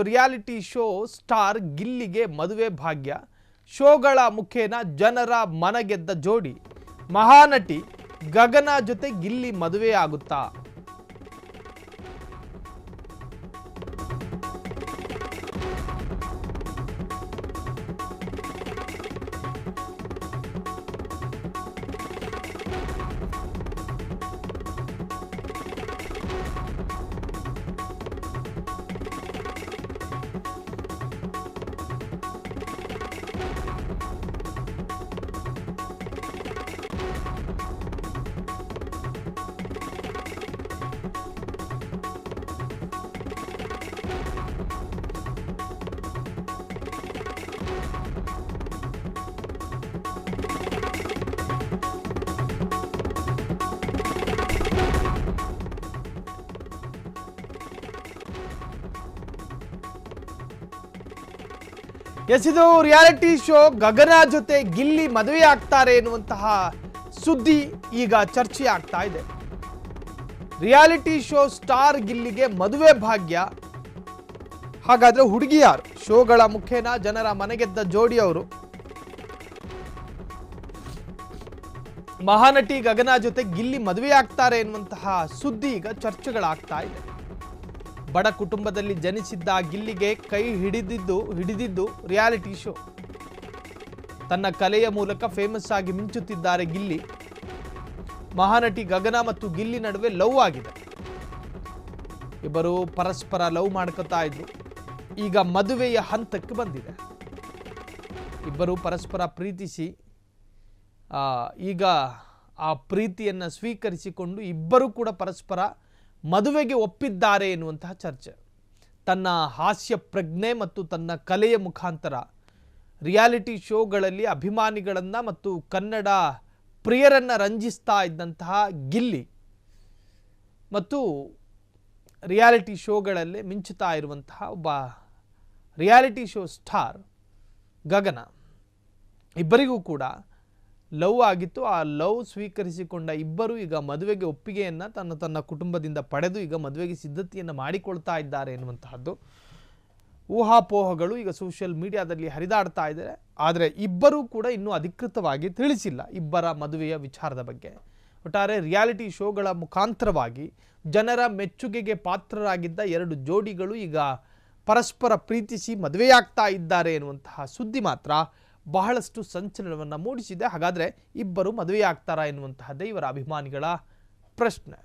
Reality show star ಗಿಲ್ಲಿಗೆ ಮದುವೆ ಭಾಗ್ಯ. ಶೋಗಳ ಮುಖೇನ ಜನರ ಮನಗೆದ್ದ ಜೋಡಿ. ಮಹಾನಟಿ ಗಗನ ಜೊತೆ ಗಿಲ್ಲಿ ಮದುವೆ ಆಗುತ್ತಾ? ಎಸ್, ಇದು ರಿಯಾಲಿಟಿ ಶೋ ಗಗನ ಜೊತೆ ಗಿಲ್ಲಿ ಮದುವೆ ಆಗ್ತಾರೆ ಎನ್ನುವಂತಹ ಸುದ್ದಿ ಈಗ ಚರ್ಚೆ ಆಗ್ತಾ ಇದೆ. ರಿಯಾಲಿಟಿ ಶೋ ಸ್ಟಾರ್ ಗಿಲ್ಲಿಗೆ ಮದುವೆ ಭಾಗ್ಯ. ಹಾಗಾದ್ರೆ ಹುಡುಗಿ ಯಾರು? ಶೋಗಳ ಮುಖೇನ ಜನರ ಮನೆಗೆದ್ದ ಜೋಡಿ ಅವರು. ಮಹಾನಟಿ ಗಗನ ಜೊತೆ ಗಿಲ್ಲಿ ಮದುವೆ ಆಗ್ತಾರೆ ಎನ್ನುವಂತಹ ಸುದ್ದಿ ಈಗ ಚರ್ಚೆಗಳಾಗ್ತಾ ಇದೆ. ಬಡ ಕುಟುಂಬದಲ್ಲಿ ಜನಿಸಿದ್ದ ಗಿಲ್ಲಿಗೆ ಕೈ ಹಿಡಿದಿದ್ದು ರಿಯಾಲಿಟಿ ಶೋ. ತನ್ನ ಕಲೆಯ ಮೂಲಕ ಫೇಮಸ್ ಆಗಿ ಮಿಂಚುತ್ತಿದ್ದಾರೆ ಗಿಲ್ಲಿ. ಮಹಾನಟಿ ಗಗನ ಮತ್ತು ಗಿಲ್ಲಿ ನಡುವೆ ಲವ್ ಆಗಿದೆ. ಇಬ್ಬರು ಪರಸ್ಪರ ಲವ್ ಮಾಡ್ಕೊತಾ ಇದ್ರು. ಈಗ ಮದುವೆಯ ಹಂತಕ್ಕೆ ಬಂದಿದೆ. ಇಬ್ಬರು ಪರಸ್ಪರ ಪ್ರೀತಿಸಿ ಈಗ ಆ ಪ್ರೀತಿಯನ್ನು ಸ್ವೀಕರಿಸಿಕೊಂಡು ಇಬ್ಬರು ಕೂಡ ಪರಸ್ಪರ ಮದುವೆಗೆ ಒಪ್ಪಿದ್ದಾರೆ ಎನ್ನುವಂತಹ ಚರ್ಚೆ. ತನ್ನ ಹಾಸ್ಯ ಪ್ರಜ್ಞೆ ಮತ್ತು ತನ್ನ ಕಲೆಯ ಮುಖಾಂತರ ರಿಯಾಲಿಟಿ ಶೋಗಳಲ್ಲಿ ಅಭಿಮಾನಿಗಳನ್ನು ಮತ್ತು ಕನ್ನಡ ಪ್ರಿಯರನ್ನು ರಂಜಿಸ್ತಾ ಇದ್ದಂತಹ ಗಿಲ್ಲಿ ಮತ್ತು ರಿಯಾಲಿಟಿ ಶೋಗಳಲ್ಲೇ ಮಿಂಚುತ್ತಾ ಇರುವಂತಹ ಒಬ್ಬ ರಿಯಾಲಿಟಿ ಶೋ ಸ್ಟಾರ್ ಗಗನ, ಇಬ್ಬರಿಗೂ ಕೂಡ ಲವ್ ಆಗಿತ್ತು. ಆ ಲವ್ ಸ್ವೀಕರಿಸಿಕೊಂಡ ಇಬ್ಬರು ಈಗ ಮದುವೆಗೆ ಒಪ್ಪಿಗೆಯನ್ನು ತನ್ನ ಕುಟುಂಬದಿಂದ ಪಡೆದು ಈಗ ಮದುವೆಗೆ ಸಿದ್ಧತೆಯನ್ನು ಮಾಡಿಕೊಳ್ತಾ ಇದ್ದಾರೆ ಎನ್ನುವಂತಹದ್ದು ಊಹಾಪೋಹಗಳು ಈಗ ಸೋಷಿಯಲ್ ಮೀಡಿಯಾದಲ್ಲಿ ಹರಿದಾಡ್ತಾ ಇದ್ದಾರೆ. ಆದರೆ ಇಬ್ಬರೂ ಕೂಡ ಇನ್ನೂ ಅಧಿಕೃತವಾಗಿ ತಿಳಿಸಿಲ್ಲ ಇಬ್ಬರ ಮದುವೆಯ ವಿಚಾರದ ಬಗ್ಗೆ. ಒಟ್ಟಾರೆ ರಿಯಾಲಿಟಿ ಶೋಗಳ ಮುಖಾಂತರವಾಗಿ ಜನರ ಮೆಚ್ಚುಗೆಗೆ ಪಾತ್ರರಾಗಿದ್ದ ಎರಡು ಜೋಡಿಗಳು ಈಗ ಪರಸ್ಪರ ಪ್ರೀತಿಸಿ ಮದುವೆಯಾಗ್ತಾ ಇದ್ದಾರೆ ಎನ್ನುವಂತಹ ಸುದ್ದಿ ಮಾತ್ರ ಬಹಳಷ್ಟು ಸಂಚಲನವನ್ನು ಮೂಡಿಸಿದೆ. ಹಾಗಾದರೆ ಇಬ್ಬರು ಮದುವೆಯಾಗ್ತಾರಾ ಎನ್ನುವಂತಹದ್ದೇ ಇವರ ಅಭಿಮಾನಿಗಳ ಪ್ರಶ್ನೆ.